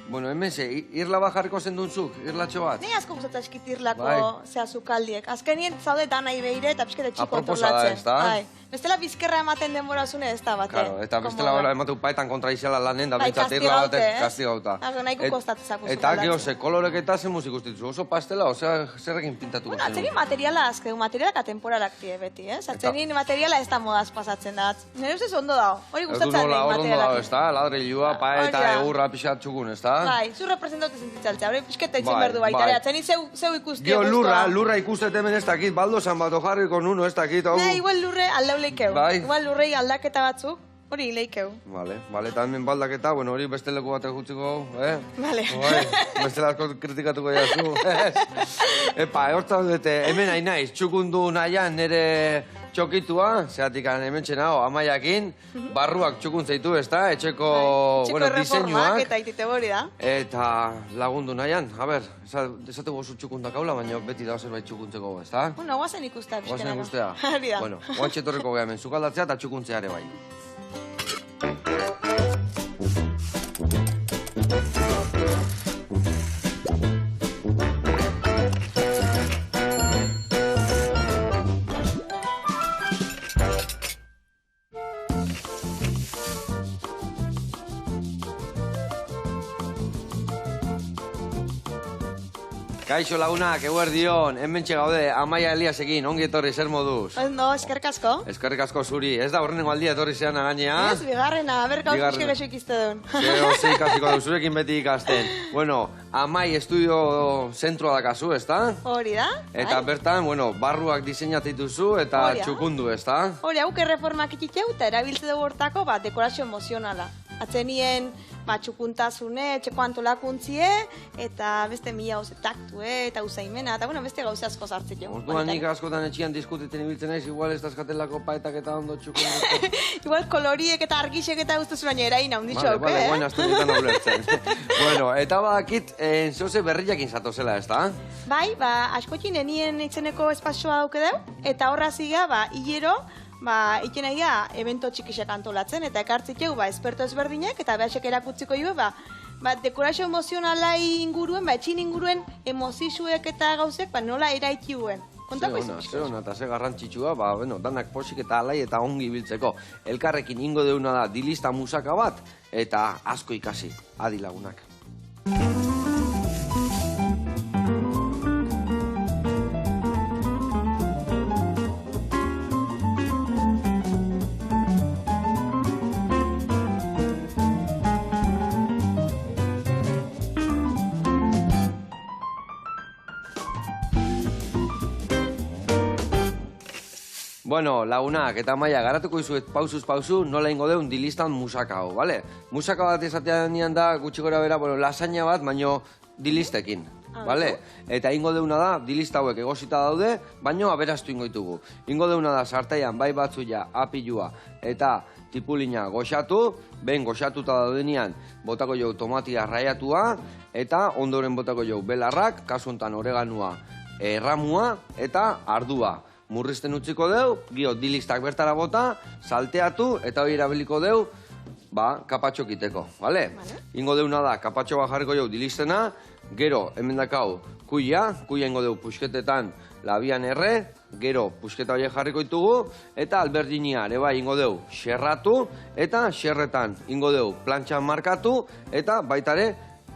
Bueno, hemen ze, irla bat jarriko zendunzuk, irlatxo bat. Ni asko gustatzen eskit irlako sukaldiek. Azkenien zaude danai behire eta pixkete txiko Aproposa da, ez da? Bestela bizkerra ematen denbora zune ez da bate. Claro, eta bestela hori ematu paetan kontra izela lanen, da bintzat irla batek kastigauta. Nahiko kostatzezak uste. Eta gero ze kolorek eta ze musik ustitzu, oso pastela, osea, zerrekin pintatuko zen. Atzerin materiala azkeu, materialak atemporalak tie beti, ez? Atzerin materiala ez da modaz pasatzen da. Nire ustez ondo dago, hori gustatzen da materialak. Ondo dago, ez da, ladrilua, paeta, egurra pixat txukun, ez da? Bai, zu representaute sentitzaltzea, hori pixketa itzen behar du baita, atzerin zeu ikustia guztua. Gio lurra ikustet hemen ez dakit, baldozan bat ojarriko nuno ez dakit, hau. Igual lurre aldauleikeu. Lurrei aldaketa batzuk, hori leikeu. Vale, eta hemen baldaketa, bueno, hori beste leku batek gutziko, Vale. Beste asko kritikatuko jazu, Epa, hortza dute, hemen hain naiz, txukundu nahian nire txokitua, zeatik hemen txenao, amaiakin, barruak txukuntzeitu, ez da, etxeko, bueno, diseinuak. Txiko reformak eta itite hori da. Eta lagundu nahian, a ber, esateko oso txukundak haula, baina beti da zerbait txukuntzeko, ez da? Bueno, guazen ikustea, pixkenako. Guazen ikustea. Hori da. Bueno, guantxe torriko geha hemen, sukaldatzea eta txukuntzea ere bai. Kaixo lagunak, eguerdion, hementxe gaude, Amaia Eliasekin, ongi etorri, zer moduz? No, eskerrik asko. Eskerrik asko zuri, ez da horrenengo aldia etorri zean againea? Ez, bigarrena, berka pixke gesu ikizte duen. Zero, ze ikasiko du, zurekin beti ikasten. Bueno, Amai estudio zentroa dakazu, ez da? Hori da. Eta bertan, bueno, barruak diseinatituzu eta txukundu, ez da? Hori, hauke reformak ikitxeu eta erabiltze dugu hortako, dekorazio emozionala. Atzenien, txukuntasune, txeko antolakuntzie, eta beste mila hoze taktue, eta usaimena, eta bueno, beste gauze asko sartzen jo. Orduan nik askotan etxian diskutiten ibiltzen naiz, igual ez dazkatelako paetak eta ondo txukundu. Igual koloriek eta argixek eta guztuz baina erain haunditxo, Vale, guain astu dutan ulertzen. Bueno, eta badakit, zoze berriakin zatozela, ez da? Bai, askotxin enien itzeneko espazioa dauke deu, eta horra ziga, hilero, iken egia, evento txikisek antolatzen, eta ekartziteu, esperto ezberdinek, eta behasek erakutziko jo, dekorazio emozionalai inguruen, etxin inguruen emozizuek eta gauzek, nola eraikibuen. Kontako izan? Zer hona, eta ze garrantzitsua, danak posik eta alai eta ongi biltzeko. Elkarrekin ingo deuna da dilista musaka bat, eta asko ikasi, adi lagunak. Bueno, lagunak, eta Maia, garatuko izuet pausuz pausu, nola ingo deun dilistan musaka hau, bale? Musaka bat esatean nian da, gutxi gora bera, lasaina bat, baino dilistekin, bale? Eta ingo deuna da, dilista hauek egosita daude, baino aberastu ingo ditugu. Ingo deuna da, sartaian, bai batzuia, apilua, eta tipulina goxatu, ben goxatuta daudenean, botako jau tomatia raiatua, eta ondoren botako jau belarrak, kasu hontan oreganua, erramua, eta ardua. Murrizten utziko deu, gio dilistak bertara bota, salteatu, eta hori erabiliko deu, kapatxokiteko, bale? Ingo deuna da, kapatxo bat jarriko jau dilistena, gero, hemen dakau, kuia ingo deu pusketetan labian erre, gero, pusketa horiek jarriko ditugu, eta alberdinia, ere bai, ingo deu, xerratu, eta xerretan, ingo deu, plantxan markatu, eta baitare,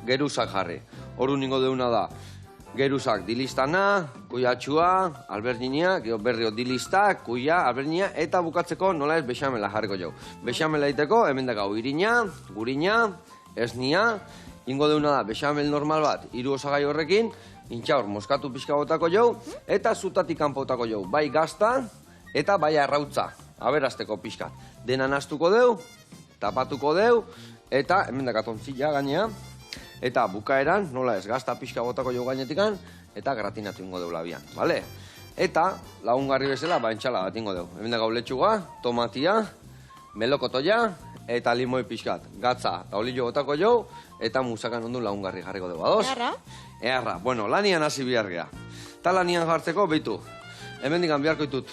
geruzak jarri. Horun ingo deuna da, geruzak dilistana, kuiatxua, alberdinia, berrio dilistak, kuia, alberdinia, eta bukatzeko nola ez bexamela jarriko jau. Bexamela iteko, hemen dakau, irina, gurina, esnia, ingo deuna da, bexamel normal bat, 3 osagai horrekin, intxaur, moskatu pixka botako jau, eta zutatik kanpotako jau, bai gazta, eta bai arrautza, aberazteko pixka. Dena nastuko deu, tapatuko deu, eta hemen dakatontzila gainea, eta bukaeran, nola ez, gazta pixka botako jo gainetikan, eta gratinatu ingo deu labian, bale? Eta, lagungarri bezala, entxala bat ingo deu. Hemen dago letxuga, tomatia, melokotoia, eta limoi pixkat. Gatza, eta olio botako jo, eta musakan ondu lagungarri jarriko deu, ados? Earra? Earra, bueno, lanian hasi bihargea. Eta lanian jartzeko, behitu, hemen digan biharko ditut,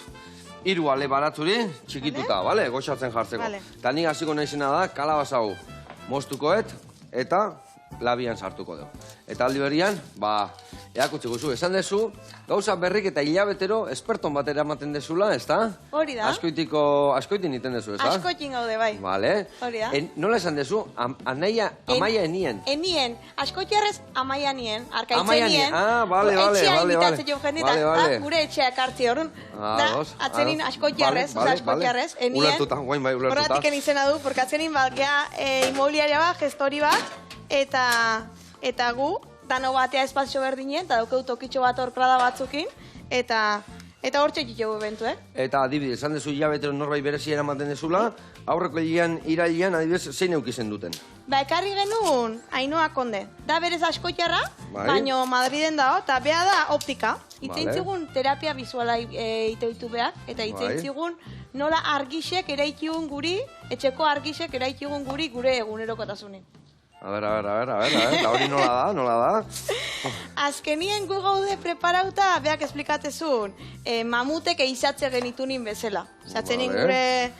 3 ale baratzuri, txikituta, bale? Goxatzen jartzeko. Eta nik hasiko nahizena da, kalabazau moztukoet, eta labian sartuko dugu. Eta aldi berrian, eakutsi guzu, esan dezu, gauza berrik eta hilabetero esperton bat eramaten dezula, ez da? Hori da. Askoitin iten dezu, ez da? Askoitin gaude, bai. Vale. Hori da. Nola esan dezu, amaia enien? Enien, askoitiarrez amaia nien, arkaitzen Amaia nien, vale. Etxea invitatzen jo jendeta, gure etxea ekartzi horren. Atzenin askoitiarrez, enien. Ulertuta, guain bai, ulertuta. Horretik izena du, porque atzenin gea inmobiliaria bat, gestori bat, eta gu, dano batea espazio berdinen, eta daukeu tokitxo bat orklada batzukin, eta hor txekik jo eventu, Eta adibidez, esan dezu hilabetero norbait berezi eramaten dezula, aurreko irailean adibidez zein eukizen duten? Ekarri genuen Ainhoa Konde. Da berez askoitiarra, baino Madriden dago, eta beha da optika. Itzein zigun terapia bizuala iteitu behar, eta itzein zigun nola argisek eraikigun guri, etxeko argisek eraikigun guri gure egunerokotasunin. A ver, eta hori nola da? Azkenien gu gaude preparauta, beak esplikatzezun, mamutek eizatze genitunin bezala. Zatzenin gure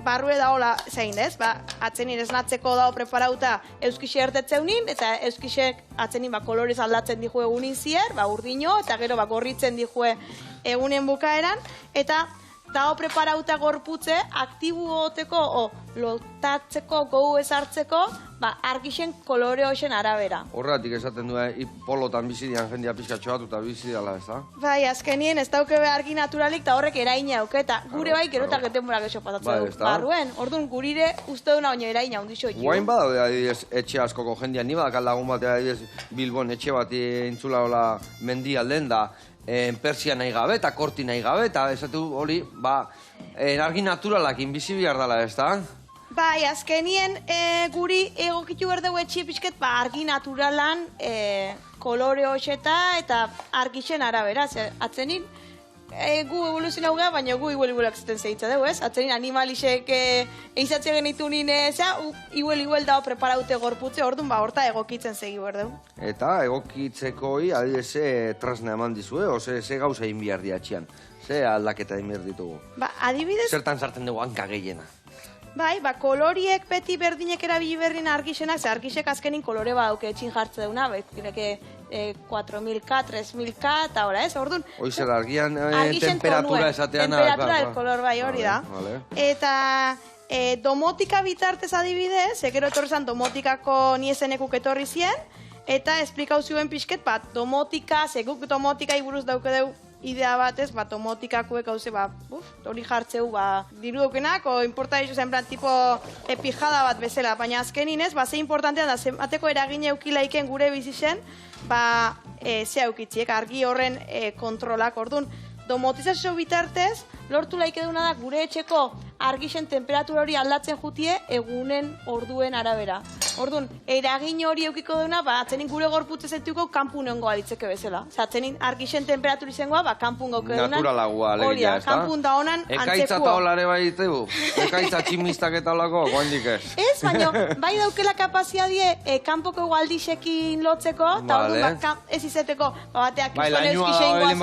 barrue daola zein, ez? Atzenin esnatzeko dago preparauta euskixe ertetzeunin, eta euskixek atzenin kolorez aldatzen dihue egunin zier, urdino, eta gero gorritzen dihue egunen bukaeran, eta dago preparauta gorputze, aktibu goteko, lotatzeko, gogu ezartzeko, argixen kolore hoxen arabera. Horregatik esaten du, polotan bizidian jendia pizkatxo bat, eta bizidala, ez da? Bai, azkenien ez dauke argi naturalik, eta horrek eraina auke, eta gure bai gerotak etenbora gexo pasatzen du. Barruen, orduan gurire uste duna oino eraina ondixo ekiu. Guain badaude, adibidez, etxe askoko jendia, ni badakal lagun bat, adibidez, Bilbon etxe bat intzula hola mendi alden da, persia nahi gabe eta korti nahi gabe, eta esatu hori, argi naturalakin bizi behar dela, ez da? Bai, azkenien guri egokitu behar dugu etxi pixket, argi naturalan kolore hoxeta eta argixen arabera. Atzenin, gu evoluzionau gara, baina gu iguel-iguelak zuten zehitza dugu, ez? Atzenin animalisek eizatzen genitu nine, iguel-iguel dago preparaute gorputze, orduan horta egokitzen segi behar dugu. Eta egokitzeko adibidez, trasna eman dizue, ze gauza inbiar diatxian? Ze aldaketa inbiar ditugu? Adibidez... Zertan sartzen dugu hanka gehiena? Bai, koloriek beti berdinek erabili berdin argixenak, ze argixek azkenin kolore badauke etxin jartze duna, kireke 4.000K, 3.000K, eta ora, ez? Orduan... Oizer, argian temperatura esatean... Temperatura del kolor, bai, hori da. Eta domotika bitartez adibidez, gero etorrezan domotikako niezenekuk etorri zien, eta esplikau zuen pixket, domotika, seguk domotika iburuz dauke dugu, idea batez, domotikakuek hauze, hori jartzeu, diru daukenak, o importa iso zen plan, tipo pijada bat bezala, baina azkenin ez, ze importantean da, zenbateko eragin eukilaiken gure bizisen, ze eukitziek, argi horren kontrolak, orduan, domotizazio bitartez, lortu laik eduna da, gure etxeko argixen temperatura hori aldatzen jutie, egunen orduen arabera. Orduan, eragin hori eukiko duna, atzenin gure gorputze zentuko kanpun ongoa ditzeke bezala. Atzenin argixen temperatura izangoa, kanpun gauke dunan. Naturalagua, alegia, ez da? Kanpun da honan antzekua. Ekaitza eta holare bai ditu? Ekaitza tximistak eta holako, guandik ez? Ez, baina, bai daukela kapazia die, kanpoko gualdixekin lotzeko, eta orduan, ez izeteko, bateak izan euskixein guaz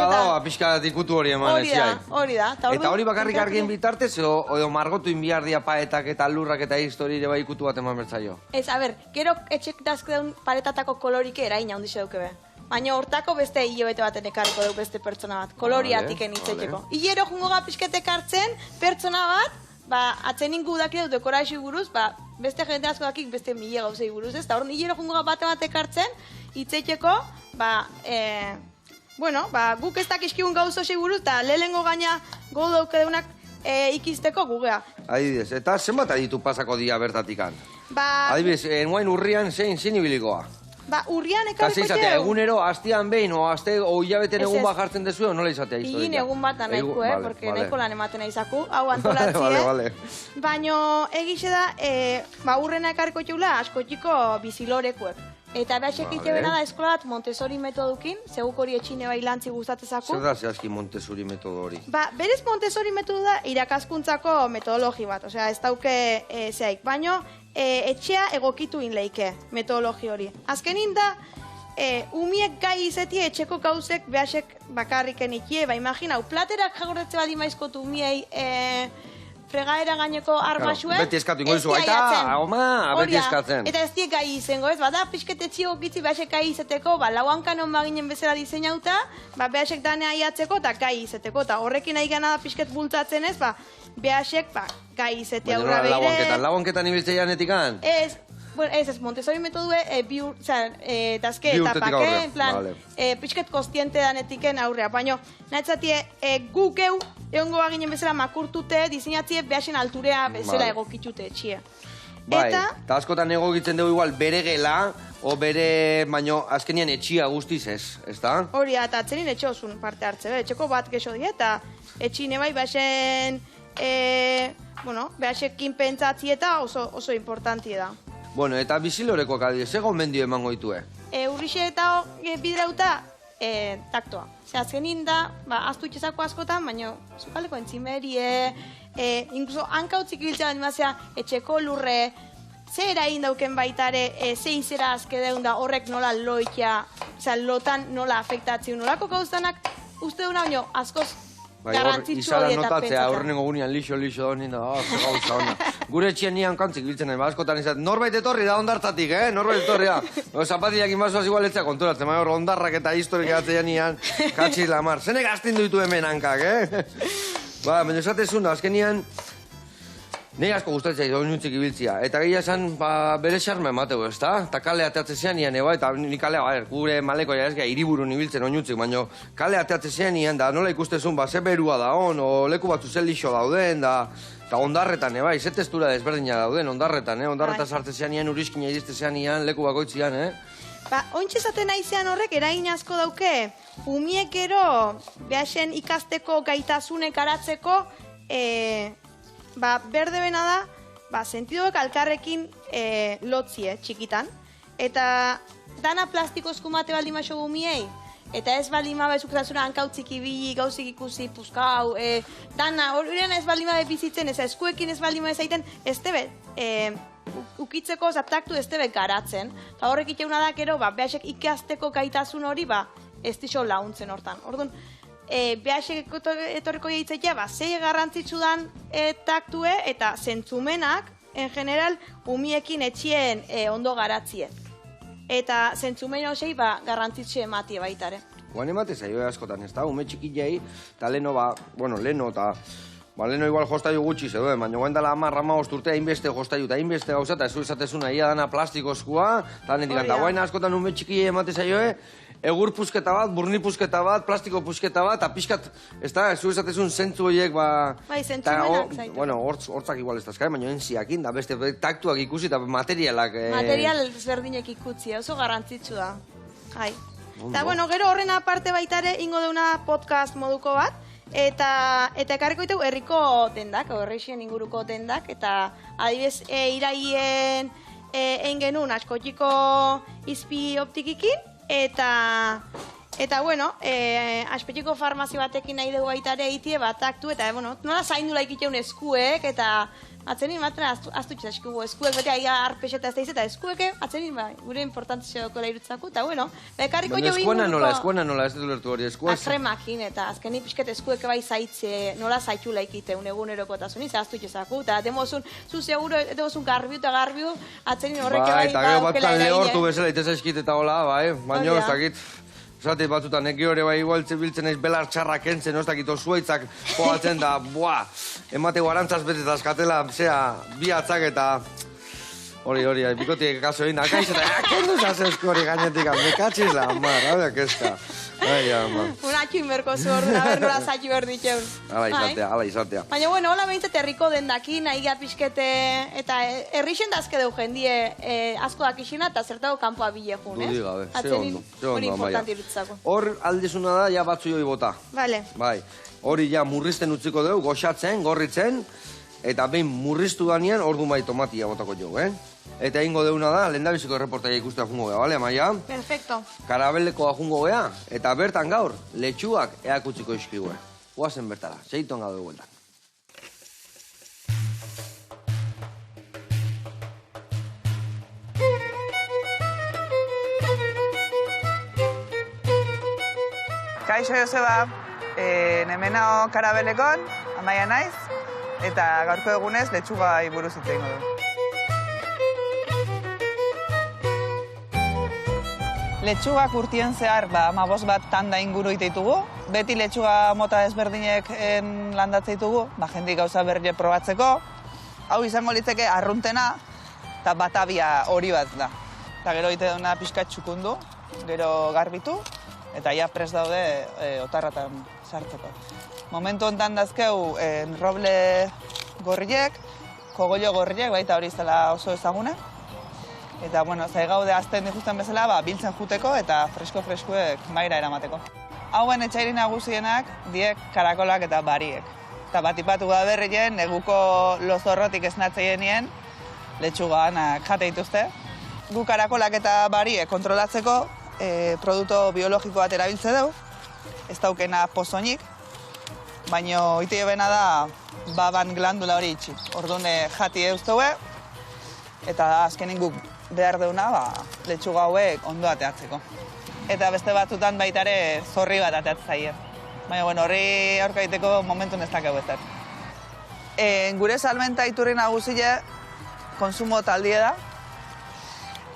hori da. Eta hori bakarrik argien bitartez, edo margotu inbiardia paetak eta lurrak eta historire bai ikutu bat eman bertzaio? Ez, gero etxek dazke daun paretatako kolorike eraina ondixe dauke be. Baina hortako beste hilobete baten ekarriko dugu beste pertsona bat, koloriatik enitzeteko. Hilero jungo gapizketek hartzen, pertsona bat, atzenin gudakire dut dekorazio buruz, beste jende asko dakik beste mila gauzei buruz, ez? Eta hori hilero jungo batek hartzen, hitzeteko, guk ez dakizkigun gauzo seguruz, eta lehengo gaina godu dauke deunak ikizteko gugea. Adibidez, eta zenbat aditu pasako dia bertatikan? Adibidez, enguain urrian zein ibilikoa? Urrian ekarriko txeu. Egunero, hastian behin, o hilabeten egun bat jartzen dezu, nola izatea historia? Igin egun bat nahiko, porque nahiko lan ematen aizaku, hau antolatzie. Baina egixe da, urrena ekarriko txeula askotxiko bizilorekuek. Eta behasek itebena da eskola bat Montessori metodukin, zeguk hori etxine bai lantzi gustatezaku. Zer da zehazki Montessori metodo hori? Berez Montessori metodo da irakaskuntzako metodologi bat, osea ez dauke zehaik, baino etxea egokitu inleike metodologi hori. Azkenin da, umiek gai izetie etxeko gauzek behasek bakarriken ikie, imaginau, platerak jagorretze bali maizkotu umiei fregaera gaineko arbasue. Beti eskatu ingo dizu, aita, oma, beti eskatzen. Eta ez diek gai izango, ez? Bada, pixkete txigo gitzi behasek gai izeteko, lauankanon baginen bezala diseinauta, behasek danea iatzeko eta gai izeteko. Eta horrekin nahi gana da pixket bultzatzen ez, behasek gai izete aurra beire. Lauanketan ibiltzeian etikan? Ez. Bueno, ez, Montessori metodue dazke etapak, en plan, pixket kostiente danetiken aurrea, baina nahitzatie guk egongo baginen bezala makurtute, diseinatzie behasen alturea bezala egokitute etxia. Bai, eta askotan egokitzen dugu igual bere gela, o bere, baino azkenian etxia guztiz ez da? Hori, eta atzenin etxe osun parte hartze, etxeko bat gexo die, eta etxine bai behasen, behasekin pentsatzi eta oso importanti da. Bueno, eta bizilorekoak adie, ze gomendio emango ditue? Urrixe eta bidrauta, taktoa. Azkenin da, aztu itxezako askotan, baina zukaleko entzimerie, inkluso hankautzik ibiltzea animazia etxeko lurre, ze erain dauken baitare, ze izera azke deun da horrek nola loikia, lotan nola afektatzeu nolako gauztanak, uste duna baino askoz garrantzitsu hori eta notatzea, aurrenengo gunean lixo da nina, ze gauza hona. Gure etxien nian kantzik biltzen nahi, askotan izan, norbait etorri da ondartatik, norbait etorri da. Zapatiak inbazoaz igual etzea konturatzen, hor ondarrak eta historik egatzea nian, katxiz lamar. Zenek astin duitu hemen hankak, baina esatezun, azken nian, nahi asko gustatzea izo nintzik ibiltzia. Eta gehia esan, bere xarma emateu, ez da? Eta kale ateatze zean nian, eta ni kalea, gure maleko ez hiriburun ibiltzen oinutzik, baina kale ateatze zean nian, da nola ikustezun, ze berua da hon, o leku batzu zel lixo dauden, eta ondarretan, ze testura desberdina dauden, ondarretan, ondarretan sartze zean nian, uriskina irizte zean nian, leku bakoitzian, Ointxe zaten aizean horrek eragin asko dauke, umiek ero, behasen ikasteko gaitasunek aratzeko, berde bena da, sentidoek alkarrekin lotzie txikitan. Eta dana plastiko eskumate baldin maso gumiei. Eta ez baldin mabe zukazazuna hankautzik ibili, gauzik ikusi, puzkau, dana, horrean ez baldin mabe bizitzen, ez eskuekin ez baldin mabe zaiten, ez tebe, ukitzeko zaptaktu ez tebe garatzen. Eta horrek iteuna da, gero, behasek ikasteko gaitasun hori, ez dixo launtzen hortan. Orduan, behasek etorriko jaitzea, zei garrantzitsu dan taktue eta zentzumenak, en general, umiekin etxien ondo garatzie. Eta zentzumen hosei garrantzitsu ematie baitare. Guan emate zaio askotan, ez da, ume txikilei, eta leheno leheno igual jostaiu gutxi zeuden, baina guen dela 10-15 urte hainbeste jostaiu eta hainbeste gauza, eta ez du esatezuna ia dana plastikozkoa, eta netik, eta guain askotan ume txikilei emate zaioe, egur pusketa bat, burni pusketa bat, plastiko pusketa bat, eta pixkat, ez da, ez du esatezun zentzu horiek, Bai, zentzumenak zaitu. Bueno, hortzak igual ez dazkai, baina enziakin, da beste taktuak ikusi eta materialak... Material ezberdinek ikusi, oso garrantzitsu da. Eta, bueno, gero horren aparte baitare, ingo deuna podcast moduko bat, eta ekarriko ditu herriko dendak, horreixen inguruko dendak, eta adibidez iraien egin genuen askotiko izpi optikikin, eta bueno, aspetiko farmazio batekin nahi dugu baitare egitie bat aktu, eta nola zaindu laikiteun eskuek, eta atzenin baten aztu txaskugu eskuek, beti aia arpexeta ez da izeta eskueke, atzenin gure importantzio doko lairutzaku, eta bueno, bekarriko jo inguruko... Eskuena nola, ez dut lertu hori eskuaz? Akremakin, eta azkeni pixket eskueke bai zaitze, nola zaitu laikiteun eguneroko eta zuni, aztu txasaku, eta demozun, zu seguro, demozun garbiu eta garbiu, atzenin horreke bai eta gero batkan lehortu bezala itezaizkit eta hola, baino ez dakit. Zatit batzutan, eki hori bai igualtze biltzen eiz belar txarrak entzen, ez dakit zuaitzak joatzen da, emateko arantzaz betetaz katela, bi atzak eta hori, bikotiek kaso egin da, kaiz eta kendu zazezko hori gainetik, mekatxiz la, hau da kezka. Unatxin berko zu orduan, haber nola zaitu behar ditxeun. Ala izatea. Baina, bueno, hola behintzat herriko dendakin, nahi pixkete, eta herrixen dazke deu jendie asko dakixina, eta zertago kanpoa bile jun, ez? Dudi gabe, ze ondo, hori importanti irutzako. Hor aldezuna da, ja batzu joi bota. Bale. Bai, hori ja murrizten utziko dugu, goxatzen, gorritzen, eta behin murriztu danean, ordu mai tomatia botako jo, Eta egingo deuna da, lehendabiziko erreportaia ikustea jungo gea, bale, Amaia? Perfecto. Karabelekoa jungo gea, eta bertan gaur, letxuak eakutziko iskigue. Oazen bertara, seiton gaude bueltan. Kaixo Joseba, nemena Karabelekon, Amaia naiz, eta gaurko egunez letxugai buruz hitz egingo dugu. Letxugak urtien zehar, 15 bat tanda inguru ditugu. Beti letxuga mota ezberdinek landatzen ditugu, jendik gauza berri probatzeko. Hau izango litzeke arruntena eta batabia hori bat da. Eta gero ite duna pixka txukundu, gero garbitu, eta ja prest daude otarratan sartzeko. Momentu honetan dazkeu roble gorriek, kogollo gorriek, baita hori izela oso ezaguna. Eta, zai gaude azten dikusten bezala, biltzen juteko eta fresko-freskoek maira eramateko. Hauen etxairi nagusienak diek karakolak eta bariek. Eta batipatu berrien, neguko lozorrotik esnatzeien letxuganak jate dituzte. Gu karakolak eta bariek kontrolatzeko produktu biologiko bat erabiltze dugu, ez daukena pozonik, baina ite bena da baban glandula hori itxi. Orduan jati euzteue, eta azkenin guk behar deuna letxuga hauek ondo ateatzeko. Eta beste batzutan baitare zorri bat ateatzaie. Baina horri aurkaiteko momentun ez dakegu ez. Gure salmenta iturri nagusile konsumo taldie da.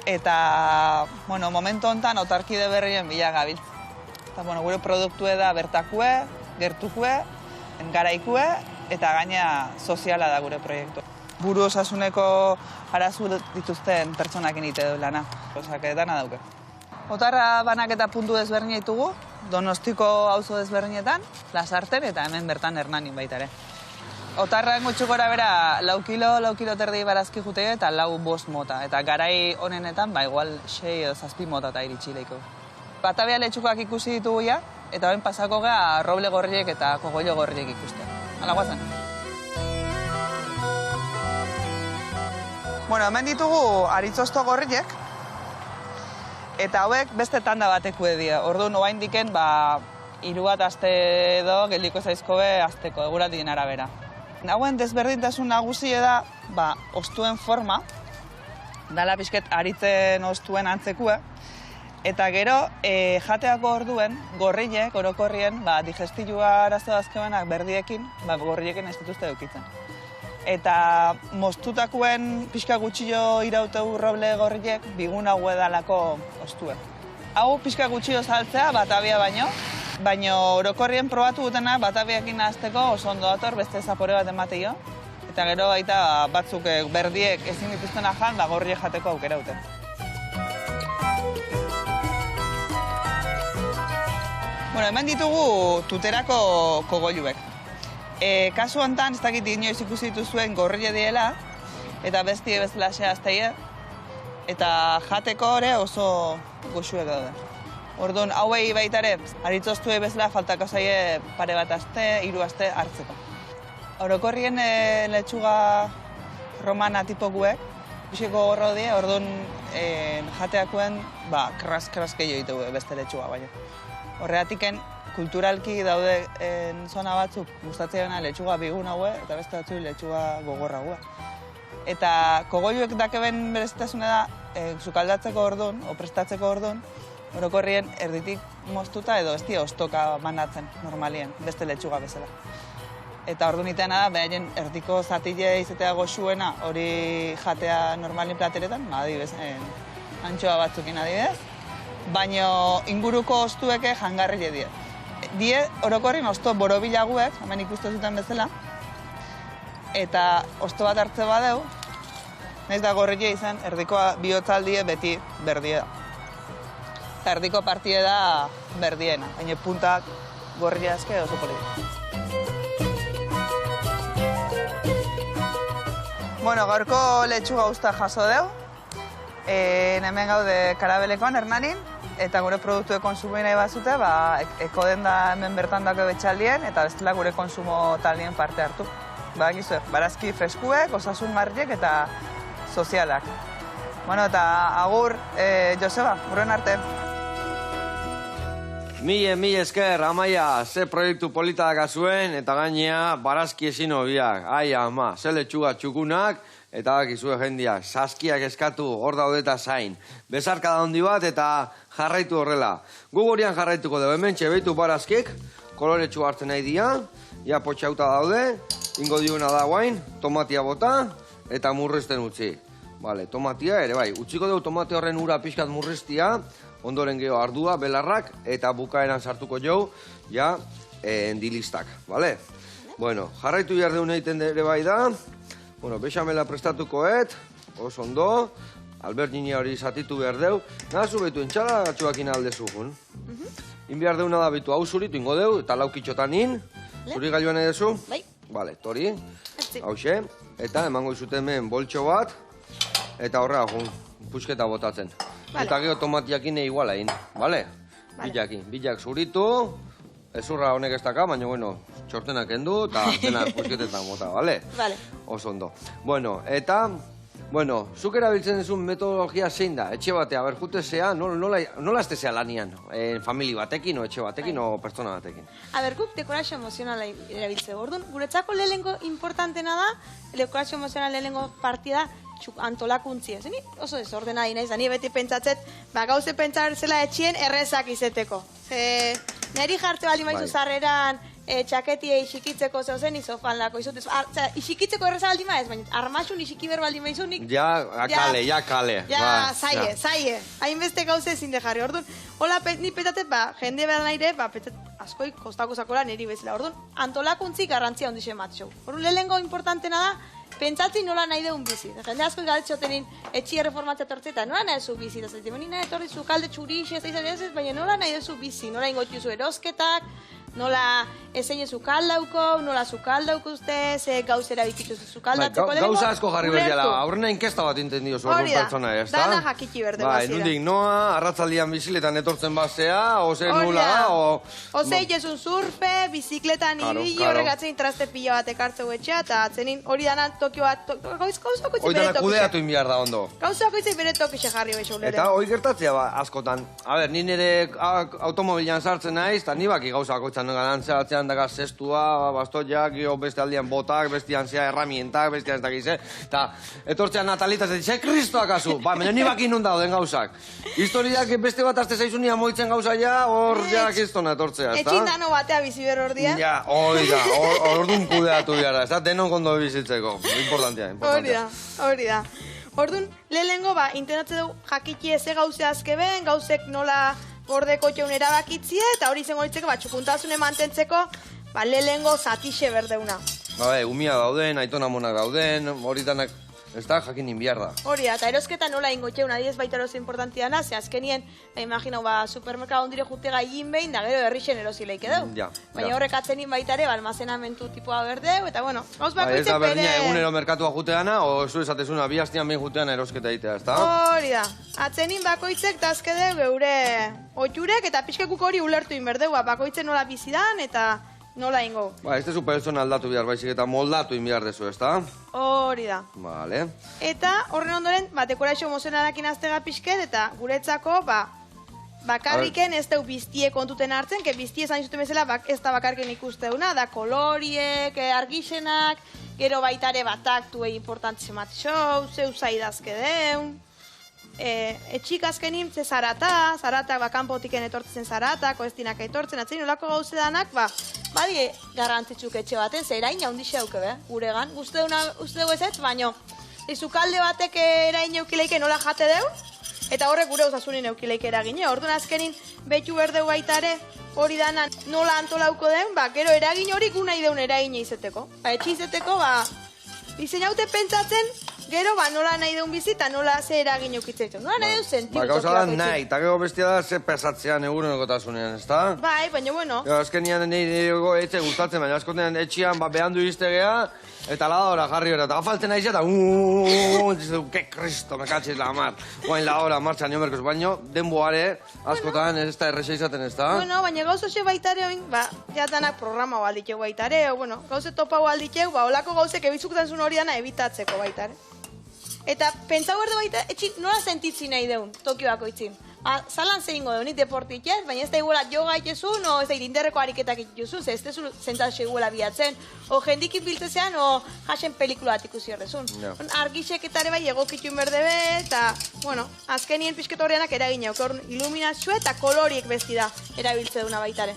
Eta momentu honetan otarkide berrien bila gabiltz. Gure produktue da bertakue, gertukue, garaikue eta gaina soziala da gure proiektu. Buru osasuneko arazu dituzten pertsonak inite du lana. Dana dauke. Otarra banaketa puntu desberdina ditugu, Donostiko auzo desberdinetan, Lasarten eta hemen bertan Hernanin baita ere. Otarra gutxi gora bera 4 kilo terdi barazki juteo eta 4-5 mota. Eta garai honenetan, igual 6 edo 7 mota eta iritsi leiko. Batabia letxukoak ikusi ditugu ja, eta ben pasako ga roble gorriek eta kogollo gorriek ikusten. Hala guazen. Hemen ditugu aritzosto gorriek, eta hauek beste tanda bateko edia. Orduan, oain diken, 3 bat aste edo geldiko zaizkobe azteko, eguratien arabera. Hauen desberdintasun nagusia da, ostuen forma, dala pixket aritzen ostuen antzekue, eta gero, jateako orduen, gorriek, orokorrien, digestilua arazo azkebenak berdiekin, gorriekin ez dituzte dukitzen. Eta moztutakuen pixka gutxillo irauteu roble gorriek bigun hau edalako ostue. Hau pixka gutxillo saltzea batabia baino orokorrien probatu dutena batabiakin nahazteko oso ondo dator beste zapore bat emateio. Eta gero baita batzuk berdiek ezin dituztena jan, gorriek jateko aukera dute. Hemen ditugu tuterako kogolluek. Kasu honetan, ez dakit inoiz ikusi dituzuen gorrile diela, eta bestie bezala azteie, eta jateko ere oso goxuek daude. Orduan, hauei baitare, aritzoztue bezala faltako zaie pare bat aste, 3 aste hartzeko. Orokorrien letxuga romana tipokuek, pixeko gorro die, orduan jateakuen, kras gehiago ditugu beste letxuga baino. Horreatiken, kulturalki daude zona batzuk gustatzen letxuga bigun haue eta beste batzuk letxuga gogorra haue. Eta kogolluek dakeben berezitasuna da, sukaldatzeko orduan, o prestatzeko orduan, orokorrien erditik moztuta edo ez dira ostoka manatzen normalien, beste letxuga bezala. Eta orduan itena da, behaien erdiko zatile izatea goxuena hori jatea normalin plateretan, adibidez, antxoa batzukin adibidez, baino inguruko ostueke jangarri die. Die orokorrin osto borobilaguek, hemen ikusten zuten bezala, eta osto bat hartze badeu, nahiz da gorrile izan, erdikoa bihotzaldie beti berdie da. Eta erdiko partie da berdiena, baina puntak gorrile azke oso politik. Gaurko letxuga usta jaso deu, hemen gaude Karabelekoan, Hernanin, eta gure produktue konsumo nahi bazute, ekoden da hemen bertan dako betxaldien, eta bestela gure konsumo taldien parte hartu. Barazki freskuek, osasun marriek eta sozialak. Eta agur, Joseba, gurren arte. Mila esker, Amaia, ze proiektu polita dakazuen, eta gainea barazki ezin hobiak. Ai, ama, ze letxuga txukunak, eta bakizue jendia, saskiak eskatu, hor daudeta zain. Bezarka da handi bat, eta jarraitu horrela. Gu gorian jarraituko dugu, hemen txebeitu barazkik, koloretxu hartzen nahi dira, Ja potxauta daude, ingo diuna da guain, tomatia bota, eta murrizten utzi. Vale, tomatia ere bai, utziko dugu tomate horren ura pixkat murriztia, ondoren geho ardua, belarrak, eta bukaeran sartuko jau, ja, dilistak, vale? Bueno, jarraitu behar deun egiten ere bai da, bueno, bexamela prestatukoet, oso ondo, alberginia hori zatitu behar deu, nazu betu entxala gatxuakin alde zuhun. Behar deuna da betu hau zuritu ingo deu, eta laukitxotan in, zuri gailuan edezu? Bai. Vale, tori, hause, eta emango izute hemen boltxo bat, eta horrela jun, pusketa botatzen. Eta gero tomatiakin igualain, bale? Bilak zuritu, ezurra honek ez daka, baina, bueno, txortenak endu, eta denak pusketetan bota, bale? Bale. Oso ondo. Bueno, eta, bueno, zuk erabiltzen duzun metodologia zein da? Etxe batea, berjutezea, nola estezea lanian? Famili batekin, o etxe batekin, o pertsona batekin? Guk dekorazio emozionala erabiltzea. Orduan, guretzako lehenengo importantena da, dekorazio emozionala lehenengo partida antolakuntzia. Zeni oso desordena naiz, da ni beti pentsatzet, gauze pentsar zela etxien errezak izeteko. Neri jarte baldin maizu zarreran, txaketie isikitzeko zeuzen izofan lako izut. Isikitzeko erreza baldin maiz, baina armaxun isikiber baldin maizu nik... Ja, kale. Ja, zaie. Hainbeste gauze ezin de jarri. Orduan, hola, ni petatet, jende behar nahi ere, askoi kostako zakola niri bezala. Orduan, antolakuntzi garrantzia ondixe matxo. Orduan, lehenengo importantena da, pentsatzi nola nahi deun bizi. Jende asko galetxotenin etxia reformatzea tortzeta, nola nahi dezu bizi. Ni nahi etorri zu kalde txurixe, baina nola nahi dezu bizi. Nola ingotiu zu erosketak, nola ezein zukaldauko, nola zukaldauko uste, ze gauzera bikitu zukaldatzeko. Gauza asko jarri berdiala, aurrena inkesta bat intendio zu orduan pertsona ez, da? Dana jakiki berde bazira. Nundik noa, arratzaldian biziletan etortzen bazea, oze nula da, Ose itezun surfe, bizikletan ibili, horregatzen traste pila bat ekartzeu etxea, eta atzenin hori dana tokio bat, gauzako itzi bere tokixe. Kudeatu inbiar da ondo. Gauzako itzi bere tokixe jarri bexo ulere. Eta hori gertatzea askotan. A ber, ni nire automobilan sartzen naiz, eta ni baki gauzako itzan garantzea atzean daga zestua, bastoiak, beste aldian botak, bestian zea herramientak, bestian ez dakize, eta etortzean natalitaz, ze kristoak azu, baina ni baki nun dauden gauzak. Historiak beste bat azte zaizunia moitzen gauza ja, hor ja kistona etortzea, ez da? Etxin dano batea bizi ber ordia. Ja, hori da, orduan kudeatu behar da, ez da, denon kondo bizitzeko, importantea. Hori da. Orduan, lehenengo, intentatze dugu jakitxie ze gauze azkeben, gauzek nola gordeko txeun erabakitzie, eta hori izango ditzeko, txukuntasune mantentzeko, lehenengo zatixe berdeuna. Umia dauden, aitona monak dauden, hori danak, ez da, jakin inbiar da. Hori da, eta erosketa nola ingo txeun, adiez baita erosi importantia dana, ze azkenien, imagino, supermerkado ondire jute gailin behin, da gero errixen erosileik edo. Baina horrek atzenin baita ere, almazenamentu tipoa berdeu, eta bueno, gauz bakoitze pere... Ez da berdina egunero merkatua juteana, o zu esatezuna, bi hastian behin juteana erosketa egitea, ez da? Hori da, atzenin bakoitzek dazkede geure otxurek, eta pixkekuk hori ulertu inberdeu, bakoitze nola bizidan, eta nola ingo. Ez tezu pertsona aldatu behar baizik eta moldatu inbiar dezu, ez da? Hori da. Vale. Eta horren ondoren, dekorazio emozionalakin aztega pixket, eta guretzako, bakarriken ez deu biztie kontuten hartzen, que biztie zain zuten bezala ez da bakarriken ikusteuna, da koloriek, argixenak, gero baitare bataktuei importantze matxou, zeu zaidazke deun. Etxik azkenin, ze zaratak kanpotiken etortzen zaratak, oestinak etortzen, atzin olako gauze danak, badie garrantzitsuk etxe baten, ze eraina hundixe hauke, guregan. Uste dugu ez ez, baino, izukalde batek eraina eukileike nola jate deu, eta horrek gure osasunin eukileike eragine. Orduan azkenin, betu berdeu baitare, hori dana nola antolauko den, gero eragin hori gu nahi deun eragine izeteko. Etxe izeteko, diseinaute pentsatzen, gero, nola nahi deun bizi, eta nola ze eragin eukitzen. Nola nahi deun sentitu toki gauza da nahi, eta gero bestia da ze pesatzean egunerokotasunean, ez da? Bai, baina bueno. Azkenian nire etxe gustatzen, baina askotean etxean behandu iztegea, eta ladora jarri hori, eta falten nahi eta ke kristo, me katxiz la mar. Guain ladora martxan jomerkoz, baina denboare, askotan ez da erresa izaten, ez da? Bueno, baina gauzo xe baitare oin, jatanak programa balditeu baitare, gauze topa balditeu, olako gauzek ebizuktan zuen hori dana ebitatzeko baitare. Eta pentsau erde baita, etxin nola sentitzi nahi deun, Tokio bakoitzin. Zalan zehingo deun, nik deportik ez, baina ez da iguela joga itezun, o ez da irinderreko ariketak ituzun, ez da zentzatxe iguela bihatzen, o jendikin biltzezean, o jasen pelikula bat ikusi horrezun. Argixeketare bai egokitun berdebe, eta, bueno, azkenien pixketorreanak eragin jauk, iluminazioa eta koloriek besti da erabiltze duna baitare.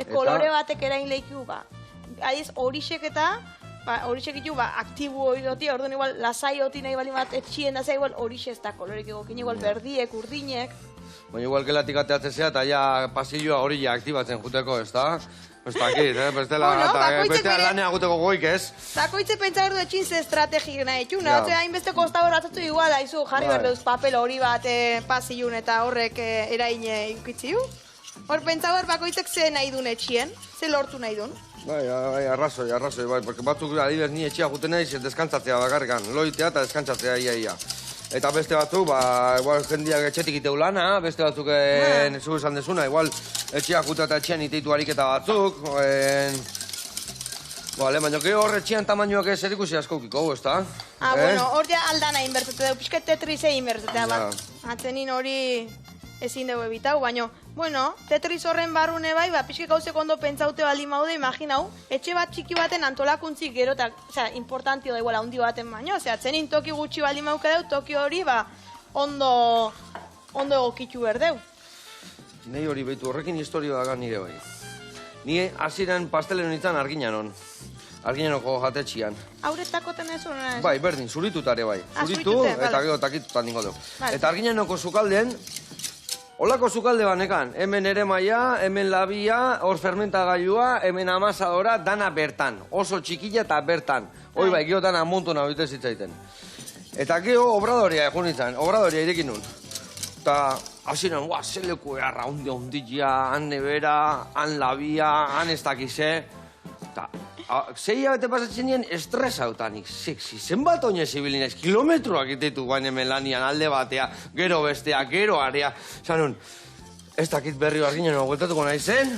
Kolore batek eragin lehiku, Aiz horixek eta, horixek itu, aktibo hori doti, orduan igual lasai hoti nahi bali bat etxien da, igual horixe ez da kolorek egokin, igual berdiek, urdinek. Baina igual gelatik ateatzea eta ja pasilloa hori ja aktibatzen juteko, ez da? Ez dakit, bestela, bestela lanea guteko goik, ez? Bakoitze pentsa berdu etxin ze estrategik nahi etxuna, hainbeste kosta horratzatu igual, haizu, jarri berdeuz papel hori bat pasillun eta horrek erain ikitziu. Hor pentsa hor bakoitzek ze nahi duen etxien, ze lortu nahi duen. Bai, arrazoi, bai, porque batzuk adibidez ni etxea juten naiz deskantzatzea bakarrikan, loitea eta deskantzatzea ia. Eta beste batzuk, igual jendiak etxetik iteu lana, beste batzuk zu esan dezuna, igual etxeak juta eta etxean iteitu ariketa batzuk. Baina gero hor etxean tamainoak ez erikusi askokiko, ez da? Bueno, hor ja aldana inbertzete dugu, pixket Tetrise inbertzete, bat. Atzenin hori ezin dugu ebitau, baina, bueno, Tetris horren barrune bai, pixke gauzek ondo pentsaute baldin maude, imaginau, etxe bat txiki baten antolakuntzik gero, eta, importantio da igual, handi baten baino, atzenin toki gutxi baldin mauke deu, toki hori, ondo egokitu berdeu. Nei hori behitu, horrekin historio daga nire bai. Ni hasieran pastelen nintzen Arginanon. Arginanoko jatetxian. Auretako tenezun? Bai, berdin, zuritutare bai. Zuritu, eta gero takitutan ningo dugu. Eta Arginanoko sukaldean, holako sukalde banekan, hemen ere maia, hemen labia, hor fermentagailua, hemen amasadora, dana bertan. Oso txikila eta bertan. Hoi bai, gero dana montu nabite zitzaiten. Eta gero obradoria egun nintzen, obradoria irekin nun. Eta hasieran, zeleku erra, ondia, han nebera, han labia, han ez dakize. Eta 6 hilabete pasatzen nien estresautanik, zenbat oinez zibilinez, kilometroak itetu guain hemen lanian, alde batea, gero bestea, gero area. Zanun, ez dakit berri Arginen gueltatuko nahi zen,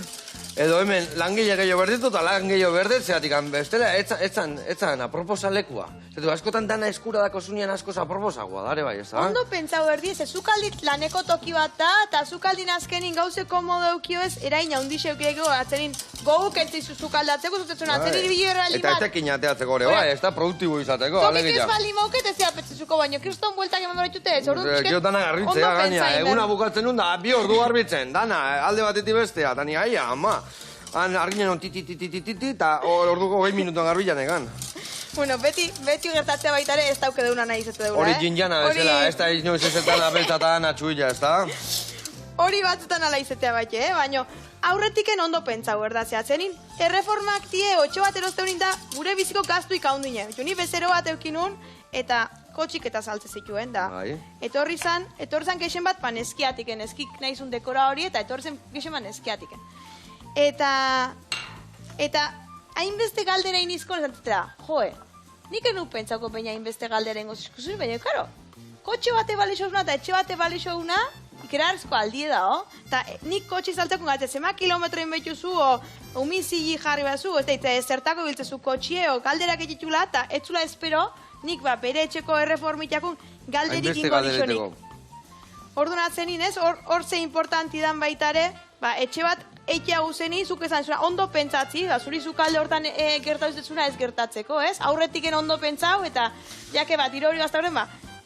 edo hemen langile gehiago berditu eta langile berdit, zeratik bestela, etzan aproposa lekua. Zetu, askotan dana eskura dako zunian askoz aproposagoa, dare bai, ez da? Ondo pentsau erdi, ez zukaldit laneko toki bat da, eta zukaldin azkenin gauze komodo eukio ez, erain haundixe eukio atzenin goguk entzizu zukaldatzeko, zutetzen atzenin bilerra liman. Eta etekin ateatzeko ere, bai, ez da produktibo izateko, alegia. Tokik ez bali mauket ez ziapetzizuko baino, kriston bueltak eman baritute ez, orduan pixket Gio dana garbitzea, gaina, eguna bukatzen nun da, 2 ordu garbitzen, dana, alde batetik bestea, eta ni aia, ama. Han Arginen on titi, eta orduko 20 minutuan garbilan egan. Bueno, beti gertatzea baita ere ez dauke deuna nahi izate deuna, Hori jinjana bezala, ez da inoiz ezetan abeltzatan atxuila, ez da? Hori batzutan ala izatea baita, baina aurretiken ondo pentsau, erda, zehatzenin, erreformak tie, otxo bat erozteunin da, gure biziko gaztu ikaundine. Joni bezero bat eukinun, eta kotxik eta saltze zituen, da. Etorri zan gexen bat, neskiatiken, eskik nahizun dekora hori, eta etorri zen gexen bat neskiatiken. Eta hainbeste galdera inizko nezantzera, joe, nik enu pentsako baina hainbeste galdera ingoz iskusun, baina, karo, kotxe bate balixouna eta etxe bate balixouna, ikerarrizko aldie da, eta nik kotxe saltzeko gatzea, zema kilometro inbetxuzu, o umizili jarri bazu, eta zertako biltzezu kotxie, o galderak egitula, eta etzula espero, nik bere etxeko erreformitakun galderik ingo dixonik. Orduan atzenin ez, hor ze importanti dan baitare, etxe bat eitea guzeni, zuk esan zuna, ondo pentsatzi, zuri zukalde hortan gertatu zezuna ez gertatzeko, ez? Aurretiken ondo pentsau, eta jake bat, hori gazta horren,